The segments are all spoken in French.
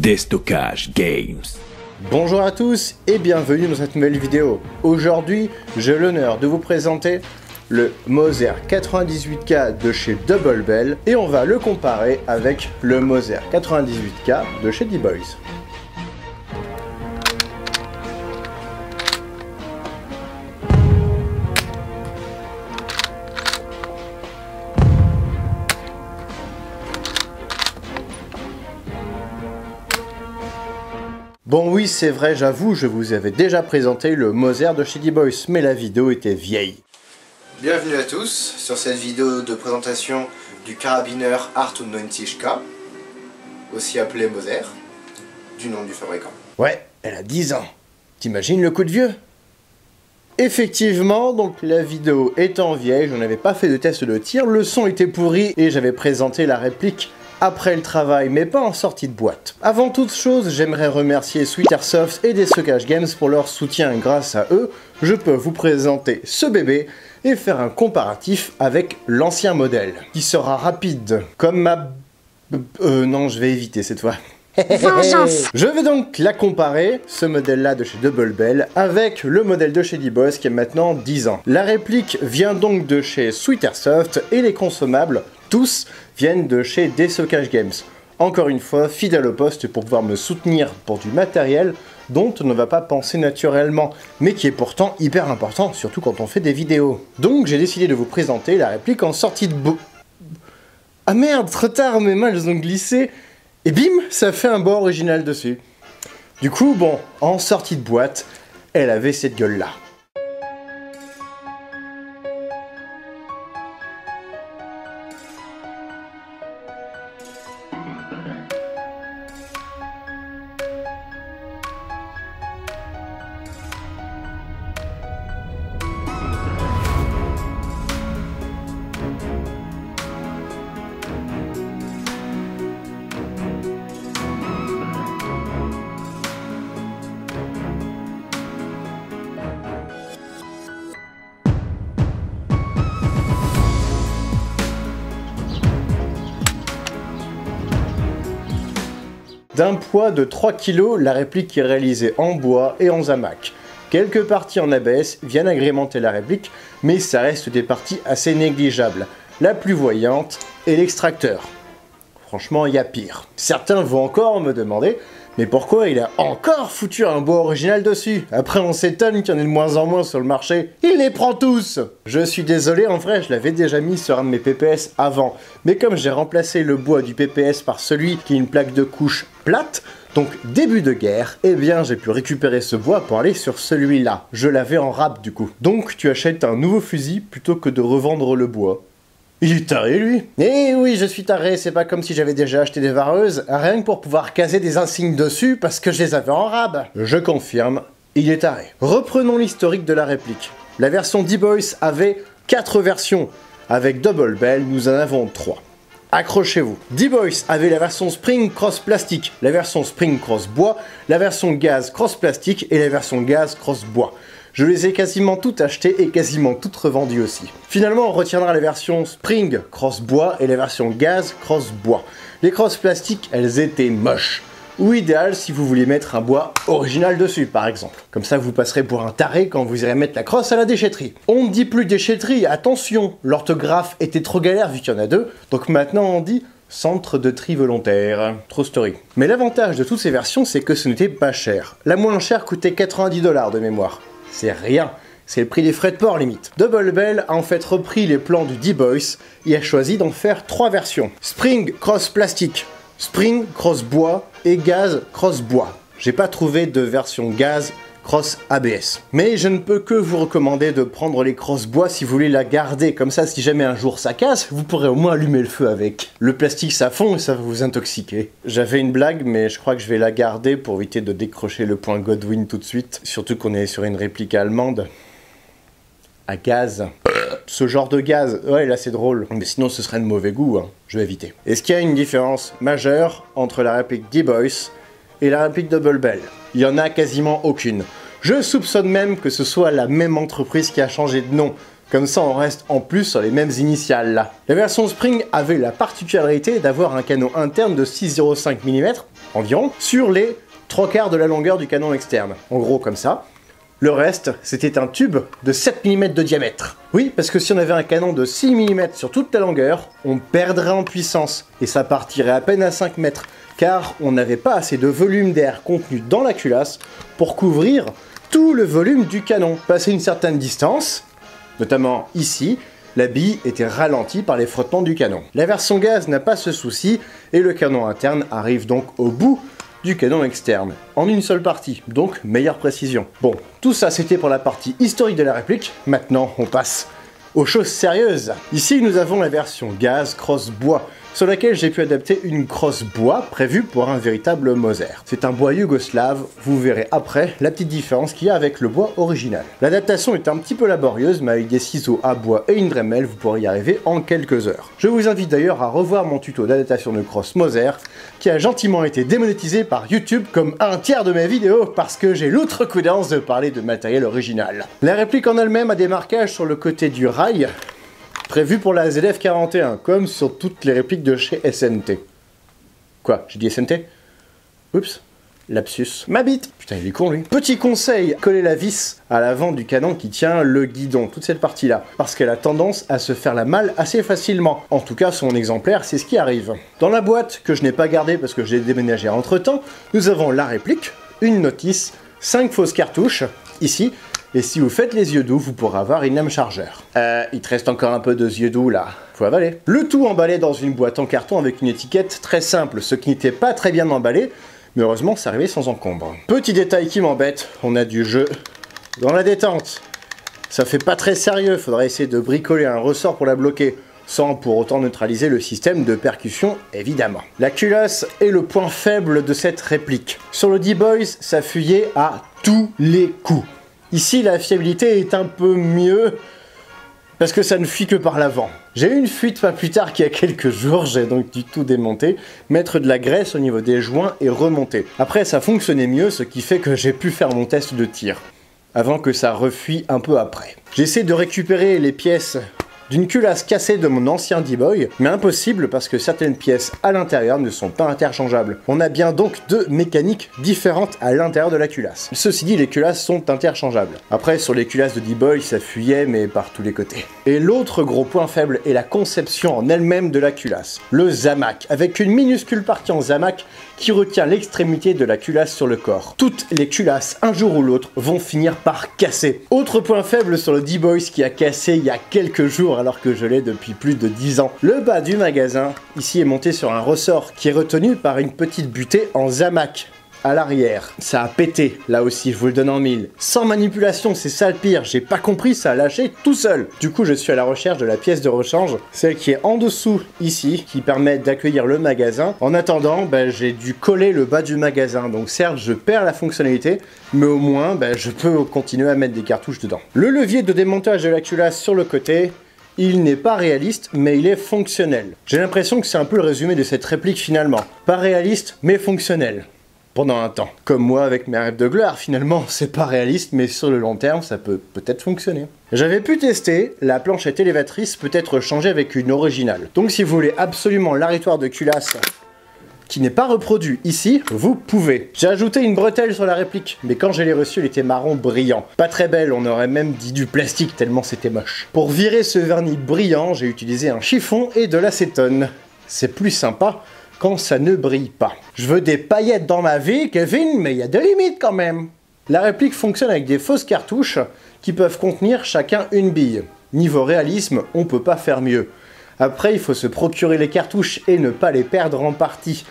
Déstockage Games. Bonjour à tous et bienvenue dans cette nouvelle vidéo. Aujourd'hui, j'ai l'honneur de vous présenter le Moser 98K de chez Double Bell et on va le comparer avec le Moser 98K de chez D-Boys. Bon oui, c'est vrai, j'avoue, je vous avais déjà présenté le Moser de chez D-Boys, mais la vidéo était vieille. Bienvenue à tous sur cette vidéo de présentation du carabineur R98K, aussi appelé Moser, du nom du fabricant. Ouais, elle a 10 ans. T'imagines le coup de vieux? Effectivement, donc la vidéo étant vieille, je n'avais pas fait de test de tir, le son était pourri et j'avais présenté la réplique après le travail, mais pas en sortie de boîte. Avant toute chose, j'aimerais remercier Sweet Airsoft et Déstockage Games pour leur soutien. Grâce à eux, je peux vous présenter ce bébé et faire un comparatif avec l'ancien modèle, qui sera rapide, comme ma... non, je vais éviter cette fois. Vengeance. Je vais donc la comparer, ce modèle-là de chez Double Bell, avec le modèle de chez D-Boys qui a maintenant 10 ans. La réplique vient donc de chez Sweet Airsoft et les consommables, tous, viennent de chez Déstockage Games. Encore une fois, fidèle au poste pour pouvoir me soutenir pour du matériel dont on ne va pas penser naturellement, mais qui est pourtant hyper important, surtout quand on fait des vidéos. Donc j'ai décidé de vous présenter la réplique en sortie de Ah merde, trop tard, mes mains elles ont glissé. Et bim, ça fait un bois original dessus. Du coup, bon, en sortie de boîte, elle avait cette gueule-là. D'un poids de 3 kg, la réplique est réalisée en bois et en zamac. Quelques parties en ABS viennent agrémenter la réplique, mais ça reste des parties assez négligeables. La plus voyante est l'extracteur. Franchement, il y a pire. Certains vont encore me demander, mais pourquoi il a encore foutu un bois original dessus? Après on s'étonne qu'il y en ait de moins en moins sur le marché. Il les prend tous! Je suis désolé, en vrai je l'avais déjà mis sur un de mes PPS avant. Mais comme j'ai remplacé le bois du PPS par celui qui est une plaque de couche plate, donc début de guerre, eh bien j'ai pu récupérer ce bois pour aller sur celui-là. Je l'avais en rab du coup. Donc tu achètes un nouveau fusil plutôt que de revendre le bois. Il est taré, lui. Eh oui, je suis taré, c'est pas comme si j'avais déjà acheté des vareuses, rien que pour pouvoir caser des insignes dessus parce que je les avais en rab. Je confirme, il est taré. Reprenons l'historique de la réplique. La version D-Boys avait 4 versions. Avec Double Bell, nous en avons 3. Accrochez-vous. D-Boys avait la version Spring Cross Plastique, la version Spring Cross Bois, la version Gaz Cross Plastique et la version Gaz Cross Bois. Je les ai quasiment toutes achetées et quasiment toutes revendues aussi. Finalement, on retiendra les versions Spring Cross Bois et les versions Gaz Cross Bois. Les Cross Plastiques, elles étaient moches. Ou idéal si vous vouliez mettre un bois original dessus, par exemple. Comme ça, vous passerez pour un taré quand vous irez mettre la crosse à la déchetterie. On ne dit plus déchetterie, attention, l'orthographe était trop galère vu qu'il y en a deux, donc maintenant on dit centre de tri volontaire. True story. Mais l'avantage de toutes ces versions, c'est que ce n'était pas cher. La moins chère coûtait 90 $ de mémoire. C'est rien, c'est le prix des frais de port limite. Double Bell a en fait repris les plans du D-Boys et a choisi d'en faire 3 versions. Spring Cross Plastique, Spring Cross Bois et Gaz Cross Bois. J'ai pas trouvé de version Gaz Cross ABS. Mais je ne peux que vous recommander de prendre les Cross Bois si vous voulez la garder. Comme ça, si jamais un jour ça casse, vous pourrez au moins allumer le feu avec. Le plastique ça fond et ça va vous intoxiquer. J'avais une blague, mais je crois que je vais la garder pour éviter de décrocher le point Godwin tout de suite. Surtout qu'on est sur une réplique allemande. À gaz. Ce genre de gaz, ouais là c'est drôle, mais sinon ce serait de mauvais goût, hein. Je vais éviter. Est-ce qu'il y a une différence majeure entre la réplique D-Boys et la réplique Double Bell? Il y en a quasiment aucune. Je soupçonne même que ce soit la même entreprise qui a changé de nom, Comme ça, on reste en plus sur les mêmes initiales là. La version Spring avait la particularité d'avoir un canon interne de 6,05 mm environ sur les 3/4 de la longueur du canon externe. En gros comme ça. Le reste, c'était un tube de 7 mm de diamètre. Oui, parce que si on avait un canon de 6 mm sur toute la longueur, on perdrait en puissance et ça partirait à peine à 5 mètres, car on n'avait pas assez de volume d'air contenu dans la culasse pour couvrir tout le volume du canon. Passé une certaine distance, notamment ici, la bille était ralentie par les frottements du canon. La version gaz n'a pas ce souci et le canon interne arrive donc au bout du canon externe, en une seule partie, donc meilleure précision. Bon, tout ça c'était pour la partie historique de la réplique, maintenant on passe aux choses sérieuses. Ici nous avons la version gaz cross bois, sur laquelle j'ai pu adapter une crosse bois prévue pour un véritable Moser. C'est un bois yougoslave, vous verrez après la petite différence qu'il y a avec le bois original. L'adaptation est un petit peu laborieuse, mais avec des ciseaux à bois et une Dremel, vous pourrez y arriver en quelques heures. Je vous invite d'ailleurs à revoir mon tuto d'adaptation de crosse Moser, qui a gentiment été démonétisé par YouTube comme un tiers de mes vidéos, parce que j'ai l'outrecuidance de parler de matériel original. La réplique en elle-même a des marquages sur le côté du rail, prévu pour la ZF41, comme sur toutes les répliques de chez SNT. Quoi, j'ai dit SNT? Oups, lapsus. Ma bite. Putain, il est con lui. Petit conseil, collez la vis à l'avant du canon qui tient le guidon, toute cette partie-là, parce qu'elle a tendance à se faire la malle assez facilement. En tout cas, sur mon exemplaire, c'est ce qui arrive. Dans la boîte, que je n'ai pas gardée parce que j'ai déménagé entre-temps, nous avons la réplique, une notice, 5 fausses cartouches, ici, et si vous faites les yeux doux, vous pourrez avoir une lame chargeur. Il te reste encore un peu de yeux doux là, faut avaler. Le tout emballé dans une boîte en carton avec une étiquette très simple, ce qui n'était pas très bien emballé, mais heureusement ça arrivait sans encombre. Petit détail qui m'embête, on a du jeu dans la détente. Ça fait pas très sérieux, faudrait essayer de bricoler un ressort pour la bloquer, sans pour autant neutraliser le système de percussion, évidemment. La culasse est le point faible de cette réplique. Sur le D-Boys, ça fuyait à tous les coups. Ici, la fiabilité est un peu mieux, parce que ça ne fuit que par l'avant. J'ai eu une fuite pas plus tard qu'il y a quelques jours, j'ai donc du tout démonté, mettre de la graisse au niveau des joints et remonter. Après, ça fonctionnait mieux, ce qui fait que j'ai pu faire mon test de tir, avant que ça refuit un peu après. J'essaie de récupérer les pièces d'une culasse cassée de mon ancien D-Boy, mais impossible parce que certaines pièces à l'intérieur ne sont pas interchangeables. On a bien donc deux mécaniques différentes à l'intérieur de la culasse. Ceci dit, les culasses sont interchangeables. Après, sur les culasses de D-Boy, ça fuyait, mais par tous les côtés. Et l'autre gros point faible est la conception en elle-même de la culasse. Le Zamac, avec une minuscule partie en Zamac qui retient l'extrémité de la culasse sur le corps. Toutes les culasses, un jour ou l'autre, vont finir par casser. Autre point faible sur le D-Boys qui a cassé il y a quelques jours alors que je l'ai depuis plus de 10 ans. Le bas du magasin, ici, est monté sur un ressort qui est retenu par une petite butée en Zamac. À l'arrière, ça a pété, là aussi, je vous le donne en mille. Sans manipulation, c'est ça le pire, j'ai pas compris, ça a lâché tout seul. Du coup, je suis à la recherche de la pièce de rechange, celle qui est en dessous, ici, qui permet d'accueillir le magasin. En attendant, j'ai dû coller le bas du magasin, donc certes, je perds la fonctionnalité, mais au moins, je peux continuer à mettre des cartouches dedans. Le levier de démontage de la culasse sur le côté, il n'est pas réaliste, mais il est fonctionnel. J'ai l'impression que c'est un peu le résumé de cette réplique finalement. Pas réaliste, mais fonctionnel. Pendant un temps. Comme moi avec mes rêves de gloire, finalement, c'est pas réaliste, mais sur le long terme, ça peut peut-être fonctionner. J'avais pu tester, la planchette élévatrice peut être changée avec une originale. Donc si vous voulez absolument l'arritoire de culasse qui n'est pas reproduit ici, vous pouvez. J'ai ajouté une bretelle sur la réplique, mais quand je l'ai reçue, elle était marron brillant. Pas très belle, on aurait même dit du plastique tellement c'était moche. Pour virer ce vernis brillant, j'ai utilisé un chiffon et de l'acétone. C'est plus sympa quand ça ne brille pas. Je veux des paillettes dans ma vie, Kevin, mais il y a des limites quand même. La réplique fonctionne avec des fausses cartouches qui peuvent contenir chacun une bille. Niveau réalisme, on peut pas faire mieux. Après, il faut se procurer les cartouches et ne pas les perdre en partie.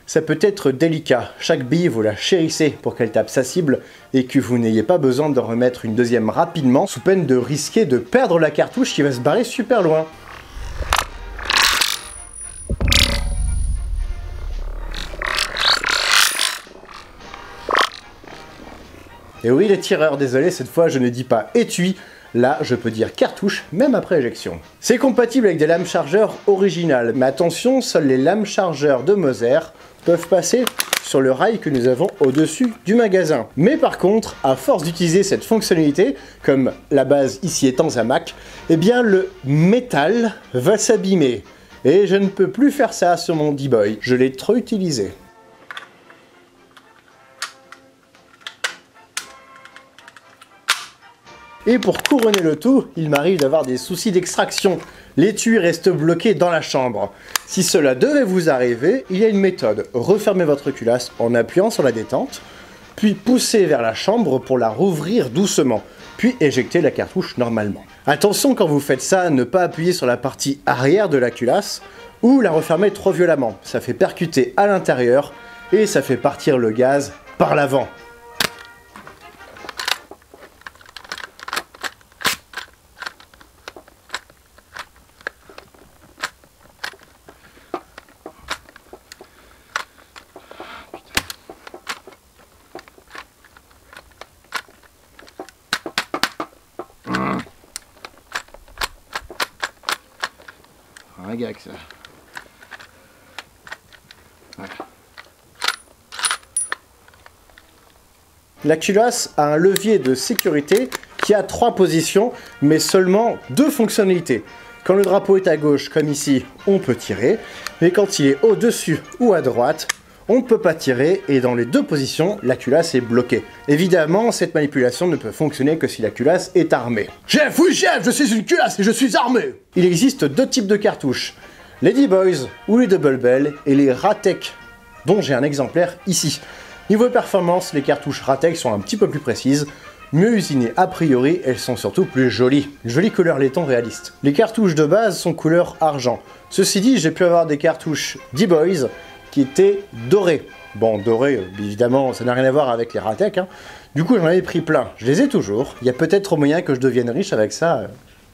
Ça peut être délicat. Chaque bille, vous la chérissez pour qu'elle tape sa cible et que vous n'ayez pas besoin de remettre une deuxième rapidement sous peine de risquer de perdre la cartouche qui va se barrer super loin. Et oui les tireurs, désolé, cette fois je ne dis pas étui, Là, je peux dire cartouche, même après éjection. C'est compatible avec des lames chargeurs originales, mais attention, seules les lames chargeurs de Moser peuvent passer sur le rail que nous avons au-dessus du magasin. Mais par contre, à force d'utiliser cette fonctionnalité, comme la base ici est en Zamac, eh bien le métal va s'abîmer. Et je ne peux plus faire ça sur mon D-Boy, je l'ai trop utilisé. Et pour couronner le tout, il m'arrive d'avoir des soucis d'extraction. L'étui reste bloqué dans la chambre. Si cela devait vous arriver, il y a une méthode. Refermez votre culasse en appuyant sur la détente, puis poussez vers la chambre pour la rouvrir doucement, puis éjectez la cartouche normalement. Attention quand vous faites ça, ne pas appuyer sur la partie arrière de la culasse ou la refermer trop violemment. Ça fait percuter à l'intérieur et ça fait partir le gaz par l'avant. Un gag ça. Voilà. La culasse a un levier de sécurité qui a 3 positions, mais seulement 2 fonctionnalités. Quand le drapeau est à gauche, comme ici, on peut tirer, mais quand il est au-dessus ou à droite, on ne peut pas tirer, et dans les 2 positions, la culasse est bloquée. Évidemment, cette manipulation ne peut fonctionner que si la culasse est armée. Chef, oui chef, je suis une culasse et je suis armé! Il existe 2 types de cartouches, les D-Boys ou les Double Bell, et les Ratek, dont j'ai un exemplaire ici. Niveau performance, les cartouches Ratek sont un petit peu plus précises, mieux usinées a priori, elles sont surtout plus jolies. Jolie couleur laiton réaliste. Les cartouches de base sont couleur argent. Ceci dit, j'ai pu avoir des cartouches D-Boys qui étaient dorées. Bon, dorées, évidemment, ça n'a rien à voir avec les Ratek, hein. Du coup, j'en avais pris plein. Je les ai toujours. Il y a peut-être moyen que je devienne riche avec ça.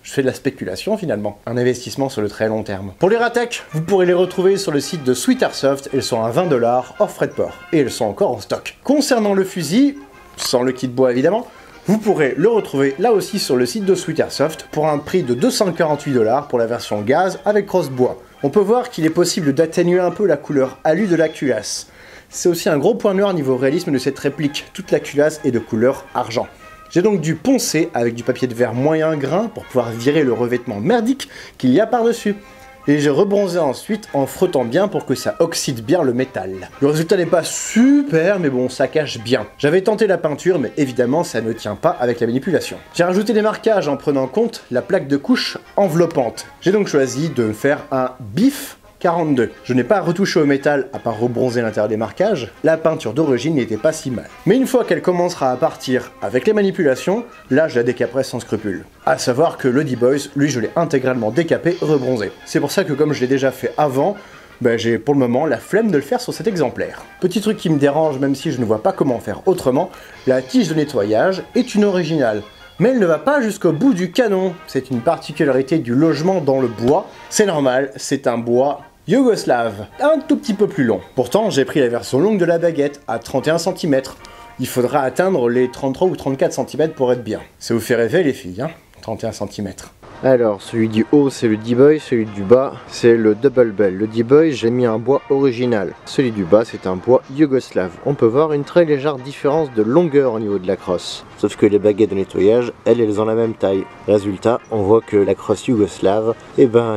Je fais de la spéculation finalement, un investissement sur le très long terme. Pour les Ratek, vous pourrez les retrouver sur le site de Sweet Airsoft, elles sont à 20 $ hors frais de port, et elles sont encore en stock. Concernant le fusil, sans le kit bois évidemment, vous pourrez le retrouver là aussi sur le site de Sweet Airsoft pour un prix de 248 $ pour la version gaz avec crosse bois. On peut voir qu'il est possible d'atténuer un peu la couleur alu de la culasse. C'est aussi un gros point noir niveau réalisme de cette réplique, toute la culasse est de couleur argent. J'ai donc dû poncer avec du papier de verre moyen grain pour pouvoir virer le revêtement merdique qu'il y a par-dessus. Et j'ai rebronzé ensuite en frottant bien pour que ça oxyde bien le métal. Le résultat n'est pas super, mais bon, ça cache bien. J'avais tenté la peinture, mais évidemment, ça ne tient pas avec la manipulation. J'ai rajouté des marquages en prenant en compte la plaque de couche enveloppante. J'ai donc choisi de faire un BIF 42. Je n'ai pas retouché au métal à part rebronzer l'intérieur des marquages, la peinture d'origine n'était pas si mal. Mais une fois qu'elle commencera à partir avec les manipulations, là je la décaperai sans scrupule. A savoir que le D-Boys, lui je l'ai intégralement décapé, rebronzé. C'est pour ça que comme je l'ai déjà fait avant, j'ai pour le moment la flemme de le faire sur cet exemplaire. Petit truc qui me dérange même si je ne vois pas comment faire autrement, la tige de nettoyage est une originale. Mais elle ne va pas jusqu'au bout du canon. C'est une particularité du logement dans le bois. C'est normal, c'est un bois yougoslave, un tout petit peu plus long. Pourtant, j'ai pris la version longue de la baguette, à 31 cm. Il faudra atteindre les 33 ou 34 cm pour être bien. Ça vous fait rêver les filles, hein, 31 cm. Alors, celui du haut, c'est le D-Boy, celui du bas, c'est le Double Bell. Le D-Boy, j'ai mis un bois original. Celui du bas, c'est un bois yougoslave. On peut voir une très légère différence de longueur au niveau de la crosse. Sauf que les baguettes de nettoyage, elles ont la même taille. Résultat, on voit que la crosse yougoslave,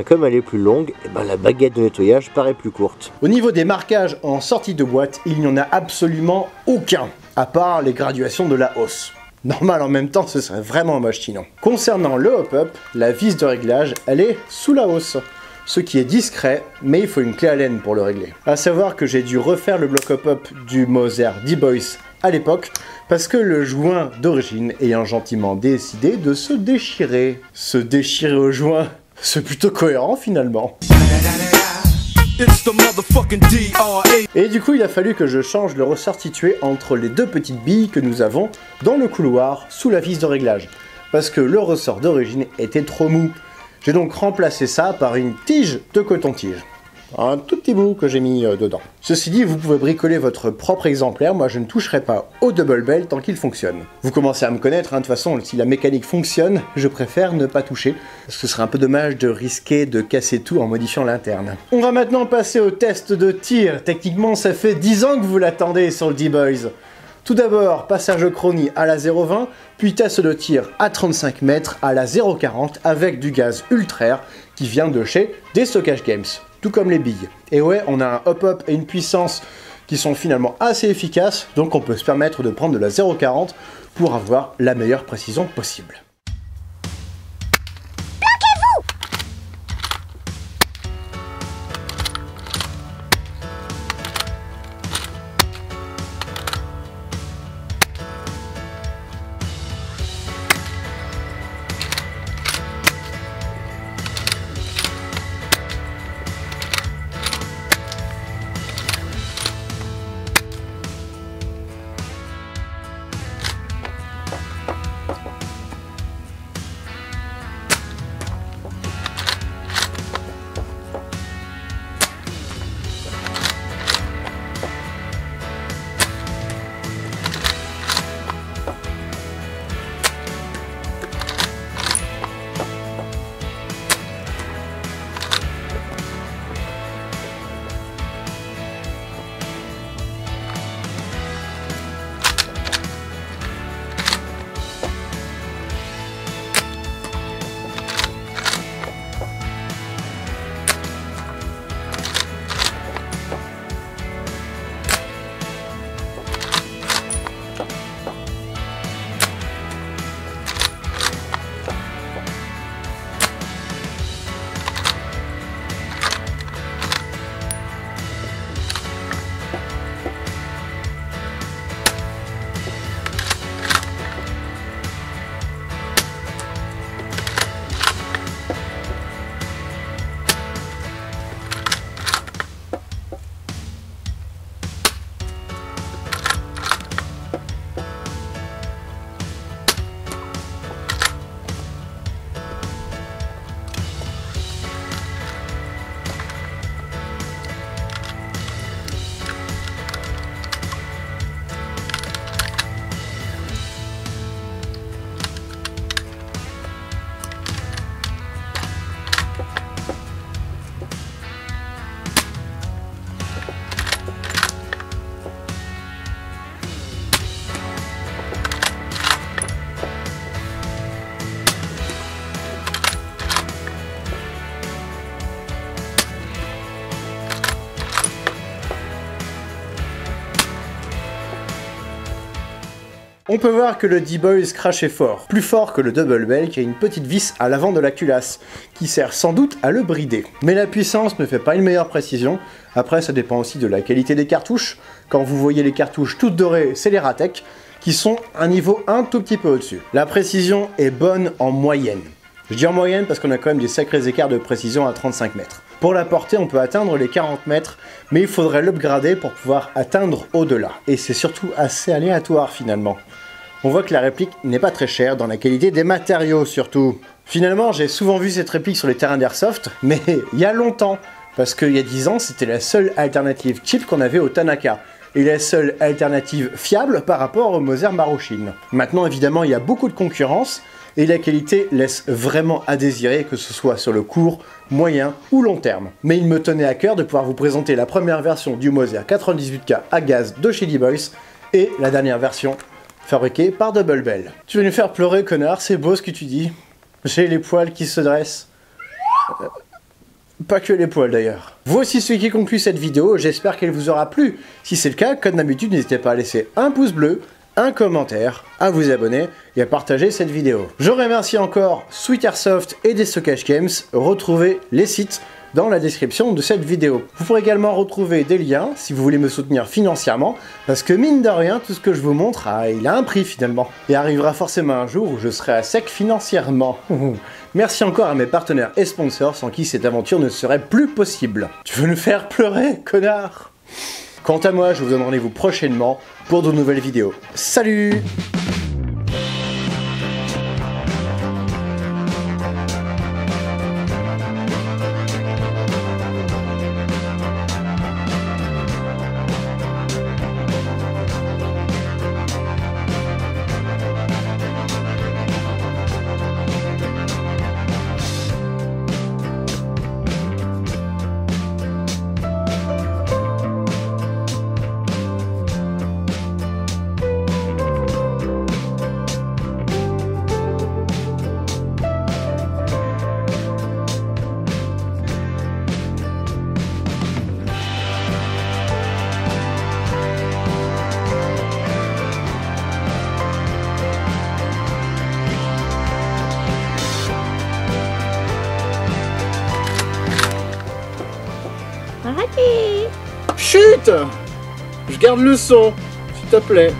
comme elle est plus longue, la baguette de nettoyage paraît plus courte. Au niveau des marquages en sortie de boîte, il n'y en a absolument aucun, à part les graduations de la hausse. Normal en même temps, ce serait vraiment moche sinon. Concernant le hop-up, la vis de réglage, elle est sous la hausse. Ce qui est discret, mais il faut une clé Allen pour le régler. A savoir que j'ai dû refaire le bloc hop-up du Moser D-Boys à l'époque, parce que le joint d'origine ayant gentiment décidé de se déchirer. Se déchirer au joint, c'est plutôt cohérent finalement. Et du coup il a fallu que je change le ressort situé entre les 2 petites billes que nous avons dans le couloir sous la vis de réglage, parce que le ressort d'origine était trop mou. J'ai donc remplacé ça par une tige de coton-tige. Un tout petit bout que j'ai mis dedans. Ceci dit, vous pouvez bricoler votre propre exemplaire, moi je ne toucherai pas au Double Bell tant qu'il fonctionne. Vous commencez à me connaître, hein, de toute façon, si la mécanique fonctionne, je préfère ne pas toucher, parce que ce serait un peu dommage de risquer de casser tout en modifiant l'interne. On va maintenant passer au test de tir. Techniquement, ça fait 10 ans que vous l'attendez sur le D-Boys. Tout d'abord, passage au chrony à la 0,20, puis test de tir à 35 mètres à la 0,40 avec du gaz Ultrair qui vient de chez Destockage Games, tout comme les billes. Et ouais, on a un hop-up et une puissance qui sont finalement assez efficaces, donc on peut se permettre de prendre de la 0,40 pour avoir la meilleure précision possible. On peut voir que le D-Boys crachait fort, plus fort que le Double Bell qui a une petite vis à l'avant de la culasse, qui sert sans doute à le brider. Mais la puissance ne fait pas une meilleure précision, après ça dépend aussi de la qualité des cartouches. Quand vous voyez les cartouches toutes dorées, c'est les Ratec, qui sont un niveau un tout petit peu au-dessus. La précision est bonne en moyenne. Je dis en moyenne parce qu'on a quand même des sacrés écarts de précision à 35 mètres. Pour la portée, on peut atteindre les 40 mètres, mais il faudrait l'upgrader pour pouvoir atteindre au-delà. Et c'est surtout assez aléatoire finalement. On voit que la réplique n'est pas très chère dans la qualité des matériaux surtout. Finalement, j'ai souvent vu cette réplique sur les terrains d'airsoft, mais il y a longtemps. Parce qu'il y a 10 ans, c'était la seule alternative cheap qu'on avait au Tanaka. Et la seule alternative fiable par rapport au Moser Marushin. Maintenant, évidemment, il y a beaucoup de concurrence, et la qualité laisse vraiment à désirer, que ce soit sur le court, moyen ou long terme. Mais il me tenait à cœur de pouvoir vous présenter la première version du Moser 98K à gaz de chez D-Boys, et la dernière version fabriquée par Double Bell. Tu veux nous faire pleurer, connard, c'est beau ce que tu dis. J'ai les poils qui se dressent. Pas que les poils d'ailleurs. Voici ce qui conclut cette vidéo, j'espère qu'elle vous aura plu. Si c'est le cas, comme d'habitude, n'hésitez pas à laisser un pouce bleu, un commentaire, à vous abonner et à partager cette vidéo. Je remercie encore Sweet Airsoft et Destockage Games. Retrouvez les sites dans la description de cette vidéo. Vous pourrez également retrouver des liens si vous voulez me soutenir financièrement, parce que mine de rien, tout ce que je vous montre, il a un prix finalement. Et arrivera forcément un jour où je serai à sec financièrement. Merci encore à mes partenaires et sponsors sans qui cette aventure ne serait plus possible. Tu veux nous faire pleurer, connard? Quant à moi, je vous donne rendez-vous prochainement pour de nouvelles vidéos. Salut! chut! Je garde le son, s'il te plaît.